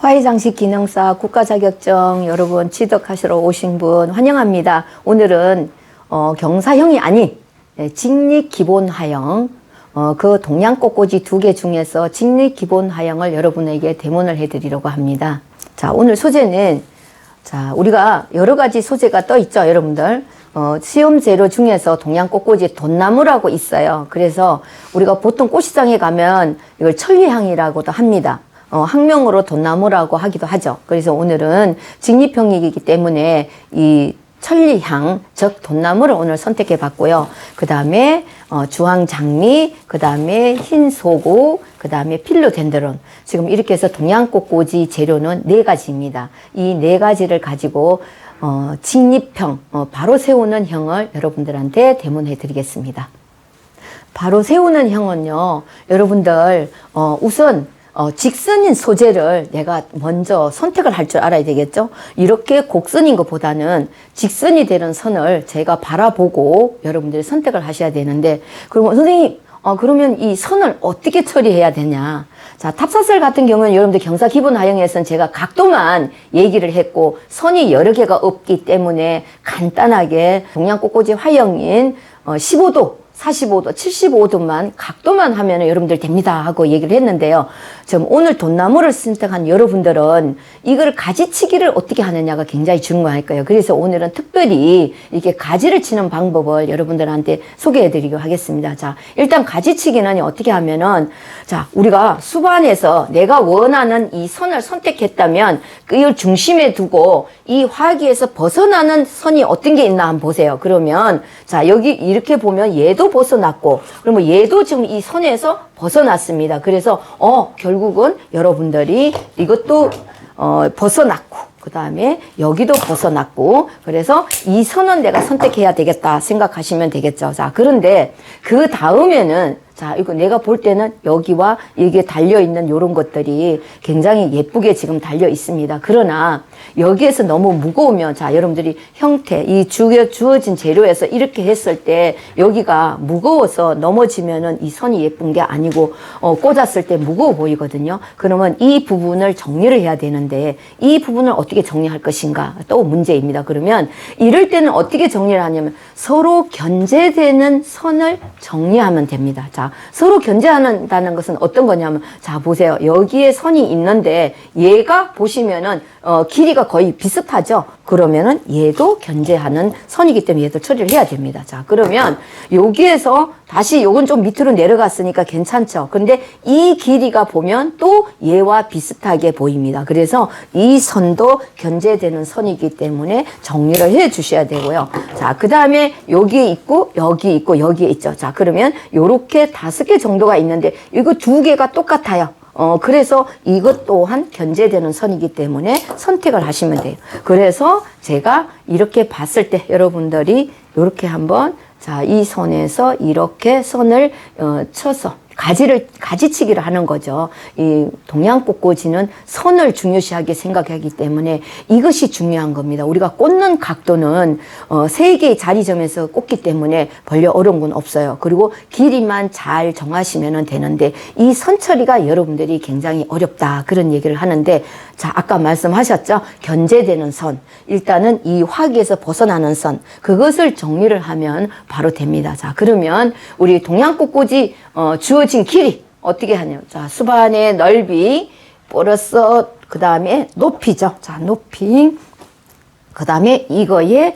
화훼장식 기능사 국가자격증 여러분 취득하시러 오신 분 환영합니다. 오늘은 경사형이 아닌 직립기본하형 그 동양꽃꽂이 2개 중에서 직립기본하형을 여러분에게 데모를 해드리려고 합니다. 자, 오늘 소재는 우리가 여러 가지 소재가 떠 있죠, 여러분들. 시험 재료 중에서 동양꽃꽂이 돈나무라고 있어요. 그래서 우리가 보통 꽃시장에 가면 이걸 천리향이라고도 합니다. 학명으로 돈나무라고 하기도 하죠. 그래서 오늘은 직립형이기 때문에 이 천리향, 즉 돈나무를 오늘 선택해 봤고요. 그 다음에 주황장미, 그 다음에 흰소고, 그 다음에 필로덴드론. 지금 이렇게 해서 동양꽃꽂이 재료는 4가지입니다. 이 4가지를 가지고 직립형, 바로 세우는 형을 여러분들한테 데모해 드리겠습니다. 바로 세우는 형은요, 여러분들 우선 직선인 소재를 내가 먼저 선택을 할 줄 알아야 되겠죠. 이렇게 곡선인 것보다는 직선이 되는 선을 제가 바라보고 여러분들이 선택을 하셔야 되는데, 그러면 선생님 그러면 이 선을 어떻게 처리해야 되냐. 자, 탑사슬 같은 경우는 여러분들 경사 기본 하형에서는 제가 각도만 얘기를 했고 선이 여러 개가 없기 때문에 간단하게 동양꽃꽂이 화형인 15도 45도, 75도만 각도만 하면 여러분들 됩니다 하고 얘기를 했는데요. 지금 오늘 돈나무를 선택한 여러분들은 이걸 가지치기를 어떻게 하느냐가 굉장히 중요할 거예요. 그래서 오늘은 특별히 이렇게 가지를 치는 방법을 여러분들한테 소개해 드리려고 하겠습니다. 자, 일단 가지치기는 어떻게 하면은, 자, 우리가 수반에서 내가 원하는 이 선을 선택했다면 이걸 중심에 두고 이 화기에서 벗어나는 선이 어떤 게 있나 한번 보세요. 그러면 자, 여기 이렇게 보면 얘도 벗어났고, 그러면 얘도 지금 이 선에서 벗어났습니다. 그래서 결국은 여러분들이 이것도 벗어났고, 그 다음에 여기도 벗어났고, 그래서 이 선은 내가 선택해야 되겠다 생각하시면 되겠죠. 자, 그런데 그 다음에는, 자, 이거 내가 볼 때는 여기와 이게 달려있는 요런 것들이 굉장히 예쁘게 지금 달려 있습니다. 그러나 여기에서 너무 무거우면, 자, 여러분들이 형태, 이 주어진 재료에서 이렇게 했을 때 여기가 무거워서 넘어지면은 이 선이 예쁜 게 아니고, 꽂았을 때 무거워 보이거든요. 그러면 이 부분을 정리를 해야 되는데 이 부분을 어떻게 정리할 것인가 또 문제입니다. 그러면 이럴 때는 어떻게 정리를 하냐면 서로 견제되는 선을 정리하면 됩니다. 자, 서로 견제한다는 것은 어떤 거냐면, 자, 보세요. 여기에 선이 있는데 얘가 보시면은 길이가 거의 비슷하죠. 그러면은 얘도 견제하는 선이기 때문에 얘도 처리를 해야 됩니다. 자, 그러면 여기에서 다시 요건 좀 밑으로 내려갔으니까 괜찮죠. 근데 이 길이가 보면 또 얘와 비슷하게 보입니다. 그래서 이 선도 견제되는 선이기 때문에 정리를 해 주셔야 되고요. 자, 그 다음에 여기에 있고 여기 있고 여기에 있죠. 자, 그러면 요렇게 5개 정도가 있는데 이거 2개가 똑같아요. 그래서 이것 또한 견제되는 선이기 때문에 선택을 하시면 돼요. 그래서 제가 이렇게 봤을 때 여러분들이 이렇게 한번, 자, 이 선에서 이렇게 선을 쳐서 가지치기를 하는 거죠. 이 동양꽃꽂이는 선을 중요시하게 생각하기 때문에 이것이 중요한 겁니다. 우리가 꽂는 각도는 3개의 자리점에서 꽂기 때문에 별로 어려운 건 없어요. 그리고 길이만 잘 정하시면 되는데 이 선 처리가 여러분들이 굉장히 어렵다 그런 얘기를 하는데, 자, 아까 말씀하셨죠. 견제되는 선, 일단은 이 화기에서 벗어나는 선, 그것을 정리를 하면 바로 됩니다. 자, 그러면 우리 동양꽃꽂이 주어진 길이 어떻게 하냐면, 자, 수반의 넓이 플러스 그 다음에 높이죠. 자, 높이, 그 다음에 이거에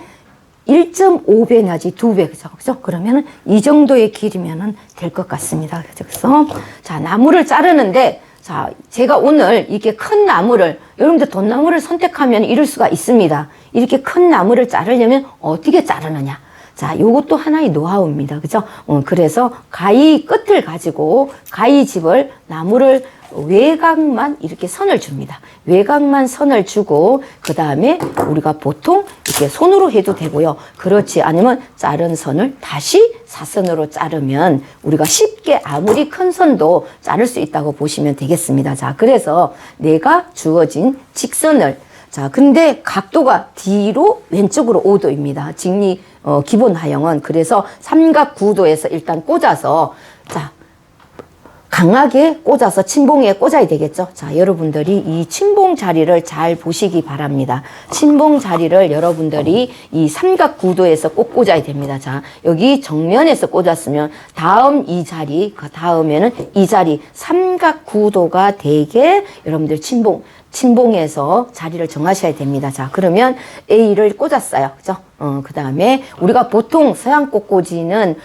1.5배 내지 2배, 그죠? 그러면은 이 정도의 길이면은 될 것 같습니다. 그래서 자, 나무를 자르는데, 자, 제가 오늘 이렇게 큰 나무를, 여러분들 돈나무를 선택하면 이럴 수가 있습니다. 이렇게 큰 나무를 자르려면 어떻게 자르느냐. 자, 요것도 하나의 노하우입니다. 그죠? 그래서 가위 끝을 가지고 가위집을, 나무를 외곽만 이렇게 선을 줍니다. 외곽만 선을 주고, 그 다음에 우리가 보통 이렇게 손으로 해도 되고요. 그렇지 않으면 자른 선을 다시 사선으로 자르면 우리가 쉽게 아무리 큰 선도 자를 수 있다고 보시면 되겠습니다. 자, 그래서 내가 주어진 직선을, 자, 근데 각도가 뒤로 왼쪽으로 5도입니다. 직립 기본 하형은. 그래서 삼각 구도에서 일단 꽂아서, 자, 강하게 꽂아서 침봉에 꽂아야 되겠죠. 자, 여러분들이 이 침봉 자리를 잘 보시기 바랍니다. 침봉 자리를 여러분들이 이 삼각 구도에서 꼭 꽂아야 됩니다. 자, 여기 정면에서 꽂았으면 다음 이 자리, 그 다음에는 이 자리 삼각 구도가 되게 여러분들 침봉에서 자리를 정하셔야 됩니다. 자, 그러면 A를 꽂았어요. 그죠? 그 다음에 우리가 보통 서양 꽃꽂이는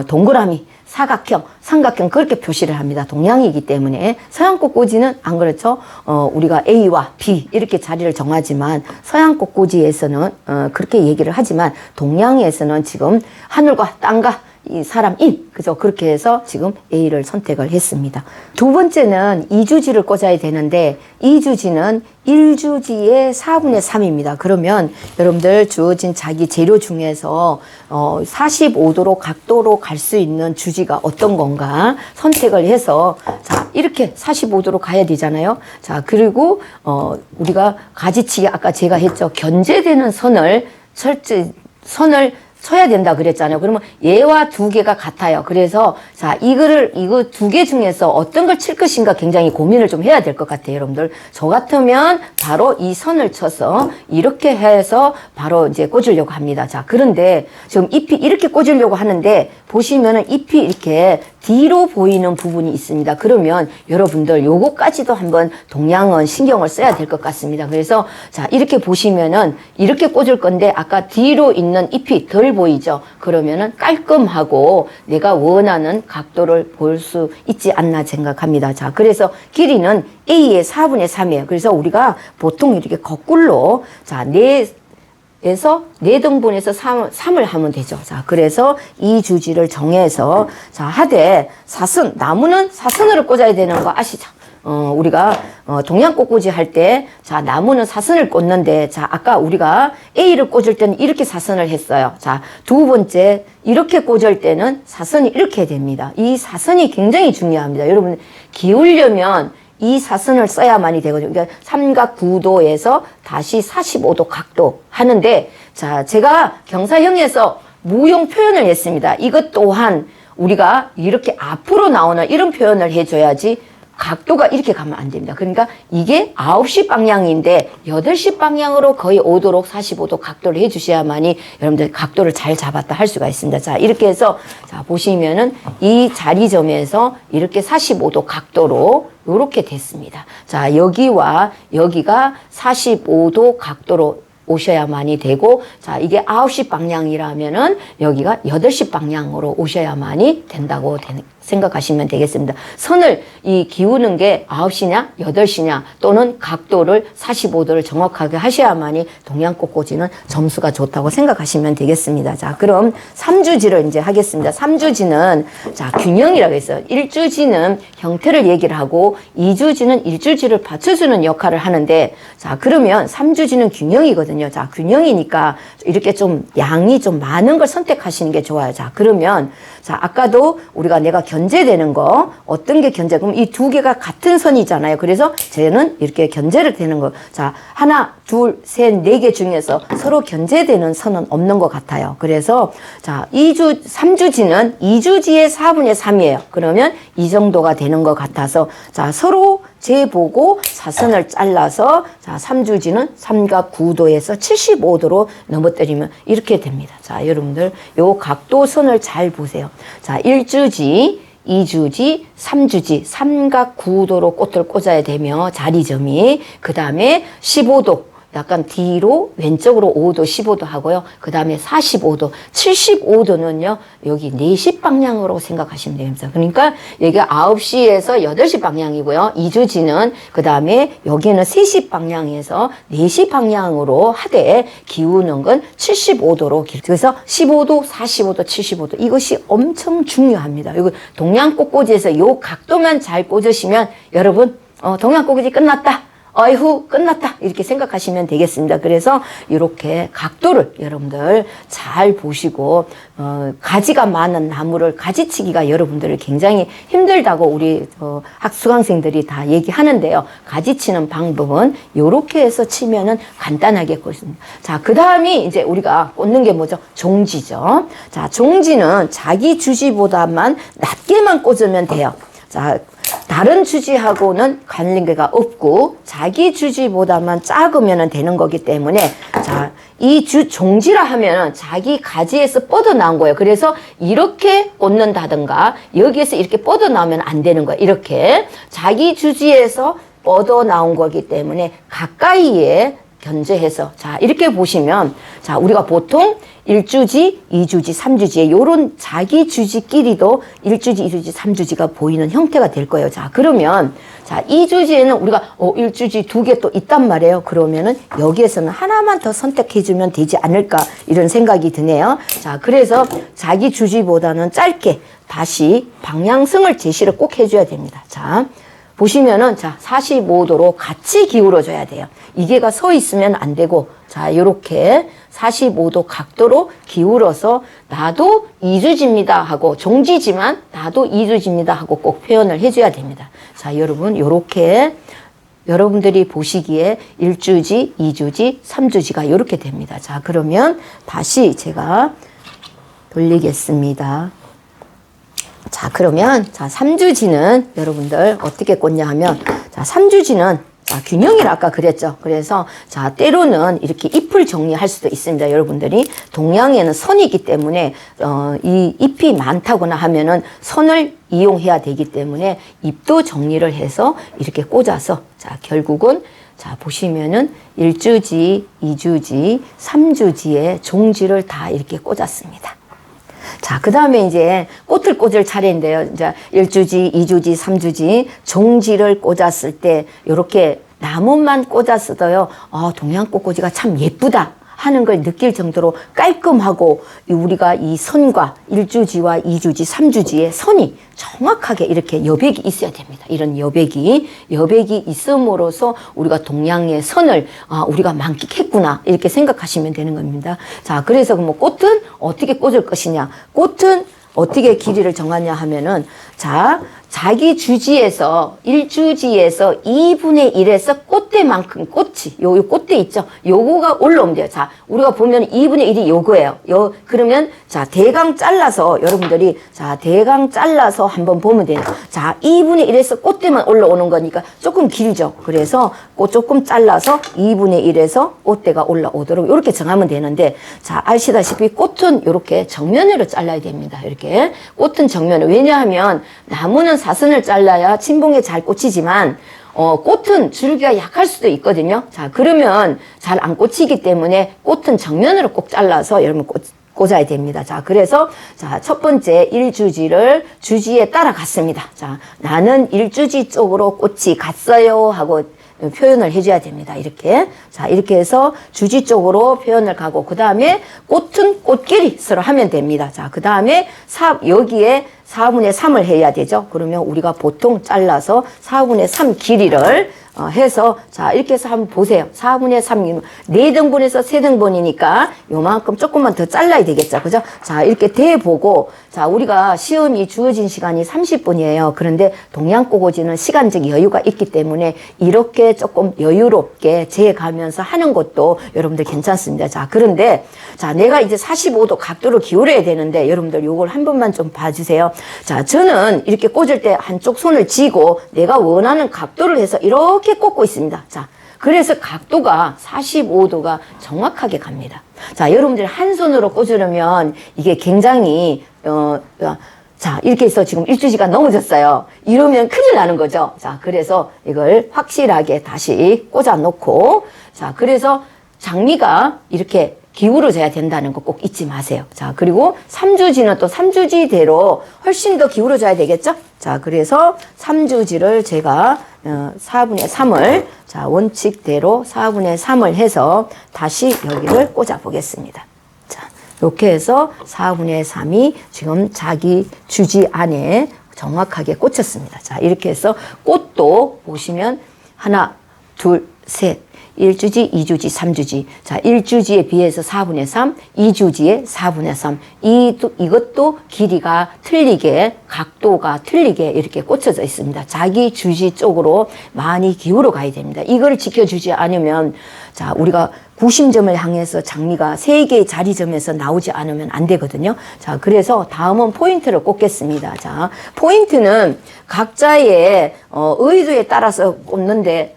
동그라미, 사각형, 삼각형 그렇게 표시를 합니다. 동양이기 때문에 서양 꽃꽂이는 안 그렇죠? 우리가 A와 B 이렇게 자리를 정하지만 서양 꽃꽂이에서는 그렇게 얘기를 하지만 동양에서는 지금 하늘과 땅과 이 사람 인, 그죠? 그렇게 해서 지금 A를 선택을 했습니다. 두 번째는 이주지를 꽂아야 되는데 이주지는 1주지의 4분의 3입니다. 그러면 여러분들 주어진 자기 재료 중에서 45도로 각도로 갈 수 있는 주지가 어떤 건가 선택을 해서 자, 이렇게 45도로 가야 되잖아요. 자, 그리고 우리가 가지치기 아까 제가 했죠. 견제되는 선을 쳐야 된다 그랬잖아요. 그러면 얘와 두 개가 같아요. 그래서 자, 이거 두 개 중에서 어떤 걸 칠 것인가 굉장히 고민을 좀 해야 될 것 같아요, 여러분들. 저 같으면 바로 이 선을 쳐서 이렇게 해서 바로 이제 꽂으려고 합니다. 자, 그런데 지금 잎이 이렇게 꽂으려고 하는데 보시면은 잎이 이렇게 뒤로 보이는 부분이 있습니다. 그러면 여러분들 요거까지도 한번 동양은 신경을 써야 될 것 같습니다. 그래서 자, 이렇게 보시면은 이렇게 꽂을 건데 아까 뒤로 있는 잎이 덜 보이죠? 그러면은 깔끔하고 내가 원하는 각도를 볼 수 있지 않나 생각합니다. 자, 그래서 길이는 A의 4분의 3이에요. 그래서 우리가 보통 이렇게 거꾸로 자, 4등분해서 3을 하면 되죠. 자, 그래서 이 주지를 정해서 자, 하되 사선, 나무는 사선으로 꽂아야 되는 거 아시죠? 우리가 동양 꽃꽂이 할 때 자, 나무는 사선을 꽂는데 자, 아까 우리가 A를 꽂을 때는 이렇게 사선을 했어요. 자, 두 번째 이렇게 꽂을 때는 사선이 이렇게 됩니다. 이 사선이 굉장히 중요합니다. 여러분 기울려면 이 사선을 써야만이 되거든요. 그러니까 삼각 구도에서 다시 45도 각도 하는데 자, 제가 경사형에서 무용 표현을 했습니다. 이것 또한 우리가 이렇게 앞으로 나오는 이런 표현을 해줘야지 각도가 이렇게 가면 안 됩니다. 그러니까 이게 9시 방향인데 8시 방향으로 거의 오도록 45도 각도를 해주셔야만이 여러분들 각도를 잘 잡았다 할 수가 있습니다. 자, 이렇게 해서 자, 보시면은 이 자리점에서 이렇게 45도 각도로 이렇게 됐습니다. 자, 여기와 여기가 45도 각도로 오셔야만이 되고 자, 이게 9시 방향이라면은 여기가 8시 방향으로 오셔야만이 된다고 생각하시면 되겠습니다. 선을 이 기우는 게 9시냐 8시냐 또는 각도를 45도를 정확하게 하셔야만이 동양 꽃꽂이는 점수가 좋다고 생각하시면 되겠습니다. 자, 그럼 3주지를 이제 하겠습니다. 3주지는 자, 균형이라고 했어요. 1주지는 형태를 얘기를 하고 2주지는 1주지를 받쳐주는 역할을 하는데 자, 그러면 3주지는 균형이거든요. 자, 균형이니까 이렇게 좀 양이 좀 많은 걸 선택하시는 게 좋아요. 자, 그러면 자, 아까도 우리가 내가 견제되는 거 어떤 게 견제? 그럼 이 두 개가 같은 선이잖아요. 그래서 쟤는 이렇게 견제를 되는 거. 자, 하나, 둘, 셋, 네 개 중에서 서로 견제되는 선은 없는 것 같아요. 그래서 자, 3주지는 2주지의 4분의 3이에요. 그러면 이 정도가 되는 것 같아서 자, 서로 재보고 사선을 잘라서 자, 3주지는 삼각 구도에서 75도로 넘어뜨리면 이렇게 됩니다. 자, 여러분들 요 각도선을 잘 보세요. 자, 1주지, 2주지, 3주지 삼각 구도로 꽃을 꽂아야 되며 자리점이 그 다음에 15도 약간 뒤로 왼쪽으로 5도 15도 하고요. 그 다음에 45도 75도는요 여기 4시 방향으로 생각하시면 됩니다. 그러니까 여기 9시에서 8시 방향이고요. 2주지는 그 다음에 여기는 3시 방향에서 4시 방향으로 하되 기우는 건 75도로 그래서 15도 45도 75도 이것이 엄청 중요합니다. 이거 동양 꽃꽂이에서 이 각도만 잘 꽂으시면 여러분 동양 꽃꽂이 끝났다. 어이후 끝났다 이렇게 생각하시면 되겠습니다. 그래서 이렇게 각도를 여러분들 잘 보시고 가지가 많은 나무를 가지치기가 여러분들을 굉장히 힘들다고 우리 수강생들이 다 얘기하는데요. 가지치는 방법은 이렇게 해서 치면은 간단하게 꽂습니다. 자, 그 다음이 이제 우리가 꽂는 게 뭐죠? 종지죠. 자, 종지는 자기 주지보다만 낮게만 꽂으면 돼요. 자, 다른 주지하고는 관계가 없고 자기 주지보다만 작으면 되는 거기 때문에 자, 이 종지라 하면 자기 가지에서 뻗어나온 거예요. 그래서 이렇게 꽂는다든가 여기에서 이렇게 뻗어나오면 안 되는 거예요. 이렇게 자기 주지에서 뻗어나온 거기 때문에 가까이에 견제해서 자 이렇게 보시면 자 우리가 보통 1주지, 2주지, 3주지에 요런 자기 주지끼리도 1주지, 2주지, 3주지가 보이는 형태가 될 거예요. 자 그러면 자 2주지에는 우리가 1주지 2개 또 있단 말이에요. 그러면은 여기에서는 하나만 더 선택해 주면 되지 않을까 이런 생각이 드네요. 자 그래서 자기 주지보다는 짧게 다시 방향성을 제시를 꼭 해줘야 됩니다. 자 보시면은 자 45도로 같이 기울어 줘야 돼요. 이게가 서 있으면 안 되고 자 요렇게 45도 각도로 기울어서 나도 2주지입니다 하고 종지지만 나도 2주지입니다 하고 꼭 표현을 해줘야 됩니다. 자 여러분 요렇게 여러분들이 보시기에 1주지, 2주지, 3주지가 요렇게 됩니다. 자 그러면 다시 제가 돌리겠습니다. 자 그러면 자 3주지는 여러분들 어떻게 꽂냐 하면 자 3주지는 자 균형이라 아까 그랬죠. 그래서 자 때로는 이렇게 잎을 정리할 수도 있습니다. 여러분들이 동양에는 선이기 때문에 이 잎이 많다거나 하면은 선을 이용해야 되기 때문에 잎도 정리를 해서 이렇게 꽂아서 자 결국은 자 보시면은 1주지, 2주지, 3주지의 종지를 다 이렇게 꽂았습니다. 자, 그 다음에 이제 꽃을 꽂을 차례인데요. 이제 1주지, 2주지, 3주지 종지를 꽂았을 때 이렇게 나무만 꽂았어도요. 동양꽃꽂이가 참 예쁘다 하는 걸 느낄 정도로 깔끔하고 우리가 이 선과 1주지와 2주지, 3주지의 선이 정확하게 이렇게 여백이 있어야 됩니다. 이런 여백이 있음으로써 우리가 동양의 선을 우리가 만끽했구나 이렇게 생각하시면 되는 겁니다. 자, 그래서 뭐 꽃은 어떻게 꽂을 것이냐? 꽃은 어떻게 길이를 정하냐 하면은 자 자기 주지에서 1주지에서 2분의 1에서 꽃대만큼 꽃이 요 꽃대 있죠. 요거가 올라오면 돼요. 자 우리가 보면 2분의 1이 요거예요. 그러면 자 대강 잘라서 여러분들이 자 대강 잘라서 한번 보면 돼요. 자 2분의 1에서 꽃대만 올라오는 거니까 조금 길죠. 그래서 꽃 조금 잘라서 2분의 1에서 꽃대가 올라오도록 이렇게 정하면 되는데 자 아시다시피 꽃은 이렇게 정면으로 잘라야 됩니다. 이렇게 꽃은 정면으로 왜냐하면 나무는 사선을 잘라야 침봉에 잘 꽂히지만 꽃은 줄기가 약할 수도 있거든요. 자 그러면 잘 안 꽂히기 때문에 꽃은 정면으로 꼭 잘라서 여러분 꽂아야 됩니다. 자 그래서 자 첫 번째 1주지를 주지에 따라갔습니다. 자 나는 1주지 쪽으로 꽃이 갔어요 하고 표현을 해줘야 됩니다. 이렇게 자 이렇게 해서 주지 쪽으로 표현을 가고 그 다음에 꽃은 꽃길이 서로 하면 됩니다. 자 그 다음에 여기에 4분의 3을 해야 되죠. 그러면 우리가 보통 잘라서 4분의 3 길이를 해서 자 이렇게 해서 한번 보세요. 4분의 3 4등분에서 3등분이니까 요만큼 조금만 더 잘라야 되겠죠. 그죠? 자 이렇게 대보고 자 우리가 시험이 주어진 시간이 30분이에요. 그런데 동양꽃꽂이는 시간적 여유가 있기 때문에 이렇게 조금 여유롭게 재가면서 하는 것도 여러분들 괜찮습니다. 자 그런데 자 내가 이제 45도 각도를 기울여야 되는데 여러분들 요걸 한 번만 좀 봐주세요. 자 저는 이렇게 꽂을 때 한쪽 손을 쥐고 내가 원하는 각도를 해서 이렇게 꽂고 있습니다. 자, 그래서 각도가 45도가 정확하게 갑니다. 자, 여러분들 한 손으로 꽂으려면 이게 굉장히 자, 이렇게 해서 지금 1주지가 넘어졌어요. 이러면 큰일 나는 거죠. 자, 그래서 이걸 확실하게 다시 꽂아 놓고 자, 그래서 장미가 이렇게 기울어져야 된다는 거 꼭 잊지 마세요. 자, 그리고 3주지는 또 3주지대로 훨씬 더 기울어져야 되겠죠? 자, 그래서 3주지를 제가 4분의 3을 자, 원칙대로 4분의 3을 해서 다시 여기를 꽂아 보겠습니다. 자, 이렇게 해서 4분의 3이 지금 자기 주지 안에 정확하게 꽂혔습니다. 자, 이렇게 해서 꽃도 보시면 하나, 둘, 셋. 1주지, 2주지, 3주지. 자, 1주지에 비해서 4분의 3, 2주지에 4분의 3. 이것도 길이가 틀리게, 각도가 틀리게 이렇게 꽂혀져 있습니다. 자기 주지 쪽으로 많이 기울어 가야 됩니다. 이걸 지켜주지 않으면, 자, 우리가 구심점을 향해서 장미가 3개의 자리점에서 나오지 않으면 안 되거든요. 자, 그래서 다음은 포인트를 꽂겠습니다. 자, 포인트는 각자의 의도에 따라서 꽂는데,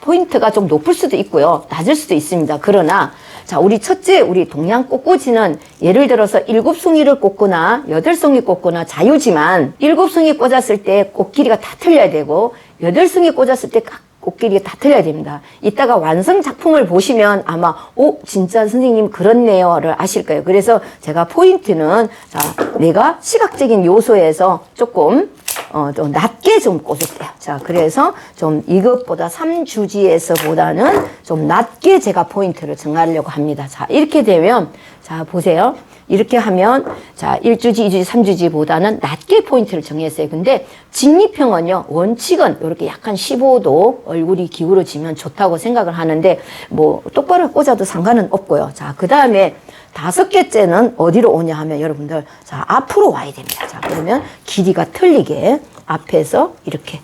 포인트가 좀 높을 수도 있고요. 낮을 수도 있습니다. 그러나, 자, 우리 첫째, 우리 동양 꽃꽂이는 예를 들어서 7송이를 꽂거나 8송이 꽂거나 자유지만 7송이 꽂았을 때 꽃 길이가 다 틀려야 되고 8송이 꽂았을 때 꽃길이가 다 틀려야 됩니다. 이따가 완성 작품을 보시면 아마 진짜 선생님 그렇네요를 아실 거예요. 그래서 제가 포인트는 자, 내가 시각적인 요소에서 조금 좀 낮게 좀 꽂을게요. 자, 그래서 좀 이것보다 3주지에서보다는 좀 낮게 제가 포인트를 정하려고 합니다. 자, 이렇게 되면 자, 보세요. 이렇게 하면 자 1주지, 2주지, 3주지보다는 낮게 포인트를 정했어요. 근데 직립형은요. 원칙은 이렇게 약간 15도 얼굴이 기울어지면 좋다고 생각을 하는데 똑바로 꽂아도 상관은 없고요. 자, 그 다음에 5개째는 어디로 오냐 하면 여러분들 자 앞으로 와야 됩니다. 자, 그러면 길이가 틀리게 앞에서 이렇게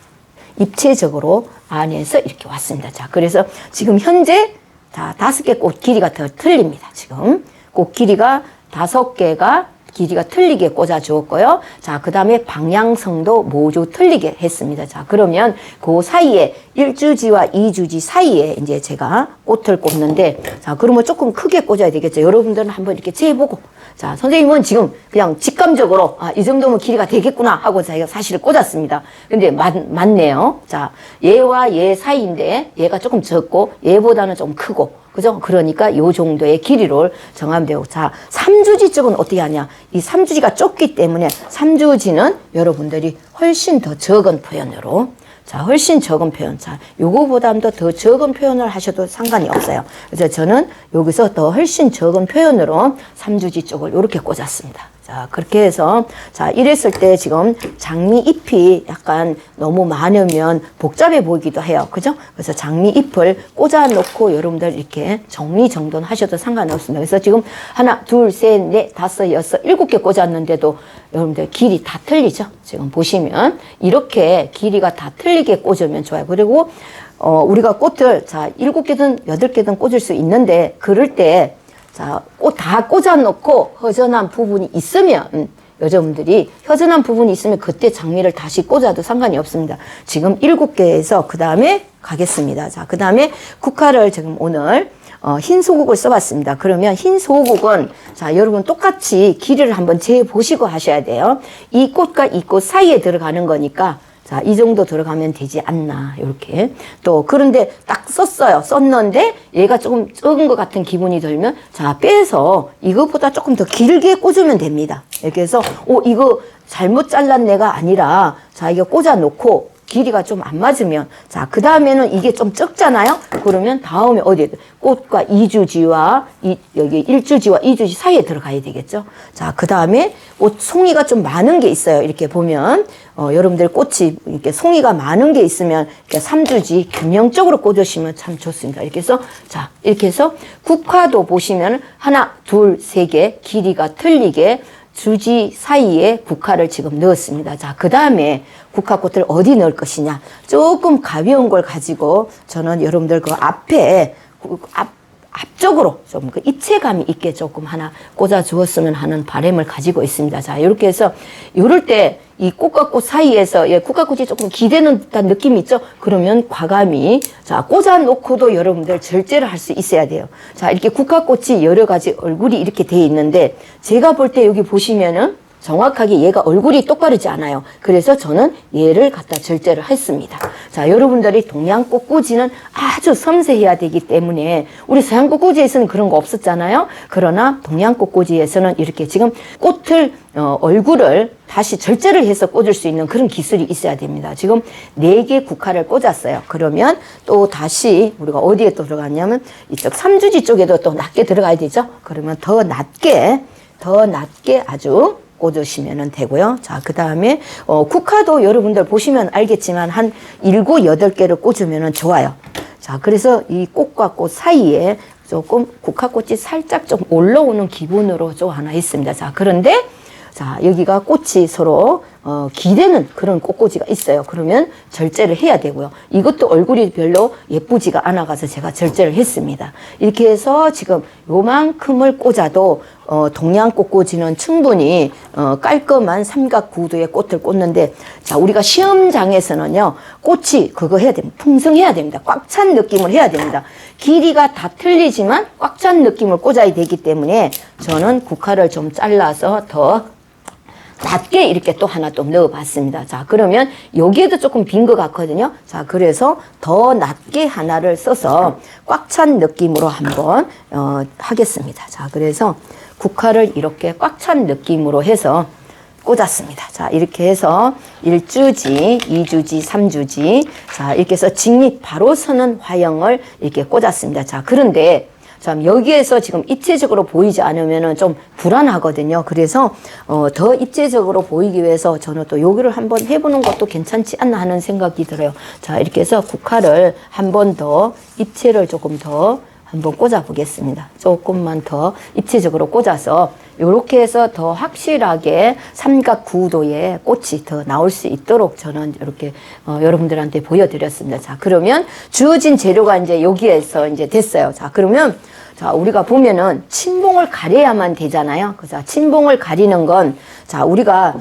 입체적으로 안에서 이렇게 왔습니다. 자, 그래서 지금 현재 자 5개 꽃 길이가 더 틀립니다. 지금 꽃 길이가 5개가 길이가 틀리게 꽂아 주었고요. 자, 그 다음에 방향성도 모두 틀리게 했습니다. 자, 그러면 그 사이에 1주지와 2주지 사이에 이제 제가 꽃을 꽂는데, 자, 그러면 조금 크게 꽂아야 되겠죠. 여러분들은 한번 이렇게 재보고, 자, 선생님은 지금 그냥 직감적으로, 이 정도면 길이가 되겠구나 하고 제가 사실 꽂았습니다. 근데 맞네요. 자, 얘와 얘 사이인데, 얘가 조금 적고, 얘보다는 좀 크고, 그죠? 그러니까 요 정도의 길이를 정하면 되고. 자, 3주지 쪽은 어떻게 하냐? 이 3주지가 좁기 때문에 3주지는 여러분들이 훨씬 더 적은 표현으로. 자, 훨씬 적은 표현. 자, 요거보다도 더 적은 표현을 하셔도 상관이 없어요. 그래서 저는 여기서 더 훨씬 적은 표현으로 3주지 쪽을 이렇게 꽂았습니다. 자, 그렇게 해서, 자, 이랬을 때 지금 장미 잎이 약간 너무 많으면 복잡해 보이기도 해요. 그죠? 그래서 장미 잎을 꽂아 놓고 여러분들 이렇게 정리정돈 하셔도 상관없습니다. 그래서 지금 하나, 둘, 셋, 넷, 다섯, 여섯, 7개 꽂았는데도 여러분들 길이 다 틀리죠? 지금 보시면 이렇게 길이가 다 틀리게 꽂으면 좋아요. 그리고, 우리가 꽃을, 자, 7개든 8개든 꽂을 수 있는데, 그럴 때, 자, 꽃 다 꽂아놓고 허전한 부분이 있으면 여자분들이 허전한 부분이 있으면 그때 장미를 다시 꽂아도 상관이 없습니다. 지금 7개에서 그 다음에 가겠습니다. 자, 그 다음에 국화를 지금 오늘 흰 소국을 써봤습니다. 그러면 흰 소국은 자 여러분 똑같이 길이를 한번 재보시고 하셔야 돼요. 이 꽃과 이 꽃 사이에 들어가는 거니까 자, 이 정도 들어가면 되지 않나, 이렇게. 또, 그런데 딱 썼는데, 얘가 조금 적은 것 같은 기분이 들면, 자, 빼서 이것보다 조금 더 길게 꽂으면 됩니다. 이렇게 해서, 이거 잘못 잘랐네가 아니라, 자, 이거 꽂아놓고, 길이가 좀 안 맞으면, 자, 그 다음에는 이게 좀 적잖아요? 그러면 다음에 어디에, 꽃과 2주지와, 여기 1주지와 2주지 사이에 들어가야 되겠죠? 자, 그 다음에 꽃 송이가 좀 많은 게 있어요. 이렇게 보면, 여러분들 꽃이 이렇게 송이가 많은 게 있으면, 이렇게 3주지 균형적으로 꽂으시면 참 좋습니다. 이렇게 해서, 자, 이렇게 해서 국화도 보시면 하나, 둘, 세 개, 길이가 틀리게, 주지 사이에 국화를 지금 넣었습니다. 자, 그 다음에 국화꽃을 어디 넣을 것이냐. 조금 가벼운 걸 가지고 저는 여러분들 그 앞에, 앞쪽으로 좀 그 입체감이 있게 조금 하나 꽂아 주었으면 하는 바람을 가지고 있습니다. 자, 이렇게 해서, 요럴 때 이 꽃과 꽃 사이에서, 국화꽃이 조금 기대는 듯한 느낌이 있죠? 그러면 과감히, 자, 꽂아 놓고도 여러분들 절제를 할 수 있어야 돼요. 자, 이렇게 국화꽃이 여러 가지 얼굴이 이렇게 돼 있는데, 제가 볼 때 여기 보시면은, 정확하게 얘가 얼굴이 똑바르지 않아요. 그래서 저는 얘를 갖다 절제를 했습니다. 자, 여러분들이 동양 꽃꽂이는 아주 섬세해야 되기 때문에 우리 서양 꽃꽂이에서는 그런 거 없었잖아요. 그러나 동양 꽃꽂이에서는 이렇게 지금 꽃을 얼굴을 다시 절제를 해서 꽂을 수 있는 그런 기술이 있어야 됩니다. 지금 4개 국화를 꽂았어요. 그러면 또 다시 우리가 어디에 또 들어갔냐면 이쪽 3주지 쪽에도 또 낮게 들어가야 되죠. 그러면 더 낮게 아주 꽂으시면 되고요. 자, 그 다음에, 국화도 여러분들 보시면 알겠지만 한 7, 8개를 꽂으면 좋아요. 자, 그래서 이 꽃과 꽃 사이에 조금 국화꽃이 살짝 좀 올라오는 기분으로 좀 하나 있습니다. 자, 그런데 자, 여기가 꽃이 서로 기대는 그런 꽃꽂이가 있어요. 그러면 절제를 해야 되고요. 이것도 얼굴이 별로 예쁘지가 않아가서 제가 절제를 했습니다. 이렇게 해서 지금 요만큼을 꽂아도 동양 꽃꽂이는 충분히 깔끔한 삼각 구도의 꽃을 꽂는데, 자, 우리가 시험장에서는요 꽃이 그거 해야 됩니다. 풍성해야 됩니다. 꽉 찬 느낌을 해야 됩니다. 길이가 다 틀리지만 꽉 찬 느낌을 꽂아야 되기 때문에 저는 국화를 좀 잘라서 더 낮게 이렇게 또 하나 또 넣어봤습니다. 자, 그러면 여기에도 조금 빈 것 같거든요. 자, 그래서 더 낮게 하나를 써서 꽉 찬 느낌으로 한번 하겠습니다. 자, 그래서 국화를 이렇게 꽉 찬 느낌으로 해서 꽂았습니다. 자, 이렇게 해서 1주지, 2주지, 3주지. 자, 이렇게 해서 직립 바로 서는 화형을 이렇게 꽂았습니다. 자, 그런데 참 여기에서 지금 입체적으로 보이지 않으면은 좀 불안하거든요. 그래서 더 입체적으로 보이기 위해서 저는 또 여기를 한번 해보는 것도 괜찮지 않나 하는 생각이 들어요. 자, 이렇게 해서 국화를 한 번 더 입체를 조금 더 한번 꽂아 보겠습니다. 조금만 더 입체적으로 꽂아서 이렇게 해서 더 확실하게 삼각 구도의 꽃이 더 나올 수 있도록 저는 이렇게 여러분들한테 보여드렸습니다. 자, 그러면 주어진 재료가 이제 여기에서 이제 됐어요. 자, 그러면 자, 우리가 보면은 침봉을 가려야만 되잖아요. 그래서 침봉을 가리는 건, 자, 우리가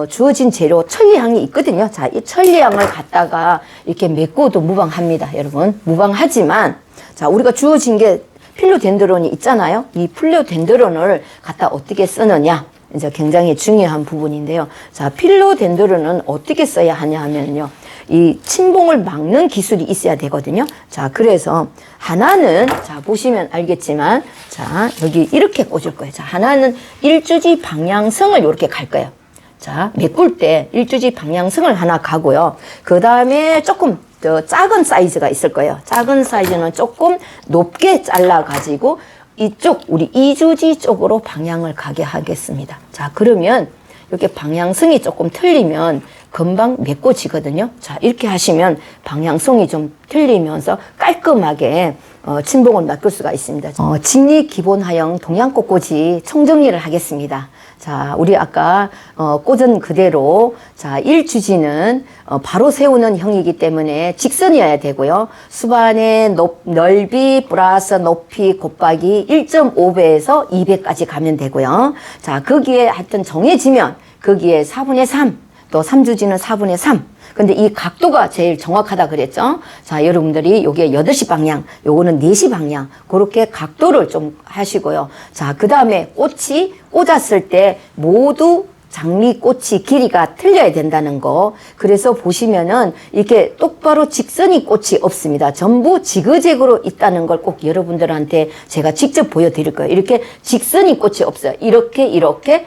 주어진 재료 천리향이 있거든요. 자, 이 천리향을 갖다가 이렇게 메꿔도 무방합니다, 여러분. 무방하지만, 자, 우리가 주어진 게 필로덴드론이 있잖아요. 이 필로덴드론을 갖다 어떻게 쓰느냐. 이제 굉장히 중요한 부분인데요. 자, 필로덴드론은 어떻게 써야 하냐 하면요. 이 침봉을 막는 기술이 있어야 되거든요. 자, 그래서 하나는, 자, 보시면 알겠지만, 자, 여기 이렇게 꽂을 거예요. 자, 하나는 일주지 방향성을 이렇게 갈 거예요. 자, 메꿀 때 일주지 방향성을 하나 가고요. 그 다음에 조금 더 작은 사이즈가 있을 거예요. 작은 사이즈는 조금 높게 잘라가지고 이쪽, 우리 이주지 쪽으로 방향을 가게 하겠습니다. 자, 그러면 이렇게 방향성이 조금 틀리면 금방 메꿔지거든요. 자, 이렇게 하시면 방향성이 좀 틀리면서 깔끔하게 침봉을 맡길 수가 있습니다. 직립 기본 하형 동양 꽃꽂이 총정리를 하겠습니다. 자, 우리 아까 꽂은 그대로, 자, 1주지는 바로 세우는 형이기 때문에 직선이어야 되고요. 수반의 넓이 플러스 높이 곱하기 1.5배에서 2배까지 가면 되고요. 자, 거기에 하여튼 정해지면 거기에 4분의 3, 또 3주지는 4분의 3. 근데 이 각도가 제일 정확하다 그랬죠? 자, 여러분들이 요게 8시 방향, 요거는 4시 방향. 그렇게 각도를 좀 하시고요. 자, 그 다음에 꽃이 꽂았을 때 모두 장미꽃이 길이가 틀려야 된다는 거. 그래서 보시면은 이렇게 똑바로 직선이 꽃이 없습니다. 전부 지그재그로 있다는 걸 꼭 여러분들한테 제가 직접 보여드릴 거예요. 이렇게 직선이 꽃이 없어요. 이렇게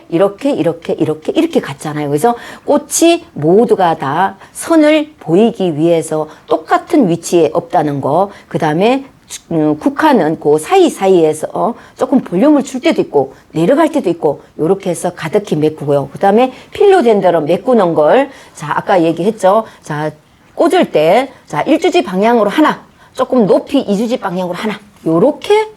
갔잖아요. 그래서 꽃이 모두가 다 선을 보이기 위해서 똑같은 위치에 없다는 거. 그 다음에 국화는 그 사이사이에서 조금 볼륨을 줄 때도 있고 내려갈 때도 있고 요렇게 해서 가득히 메꾸고요. 그 다음에 필로덴드론 메꾸는 걸, 자, 아까 얘기했죠. 자, 꽂을 때, 자, 1주지 방향으로 하나, 조금 높이 2주지 방향으로 하나, 요렇게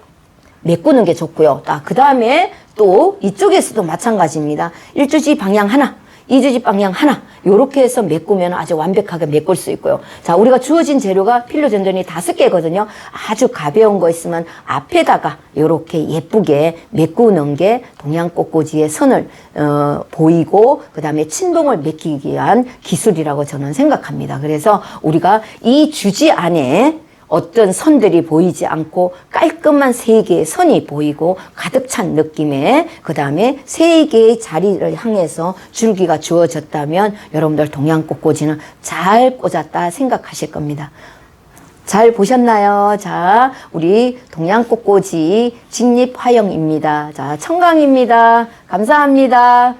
메꾸는 게 좋고요. 그 다음에 또 이쪽에서도 마찬가지입니다. 1주지 방향 하나, 2주지 방향 하나, 요렇게 해서 메꾸면 아주 완벽하게 메꿀 수 있고요. 자, 우리가 주어진 재료가 필로덴드론이 5개거든요. 아주 가벼운 거 있으면 앞에다가 요렇게 예쁘게 메꾸는 게 동양 꽃꽂이의 선을 보이고 그 다음에 침봉을 메끼기 위한 기술이라고 저는 생각합니다. 그래서 우리가 이 주지 안에 어떤 선들이 보이지 않고 깔끔한 3개의 선이 보이고 가득 찬 느낌의, 그 다음에 3개의 자리를 향해서 줄기가 주어졌다면 여러분들 동양 꽃꽂이는 잘 꽂았다 생각하실 겁니다. 잘 보셨나요? 자, 우리 동양 꽃꽂이 직립 화형입니다. 자, 청강입니다. 감사합니다.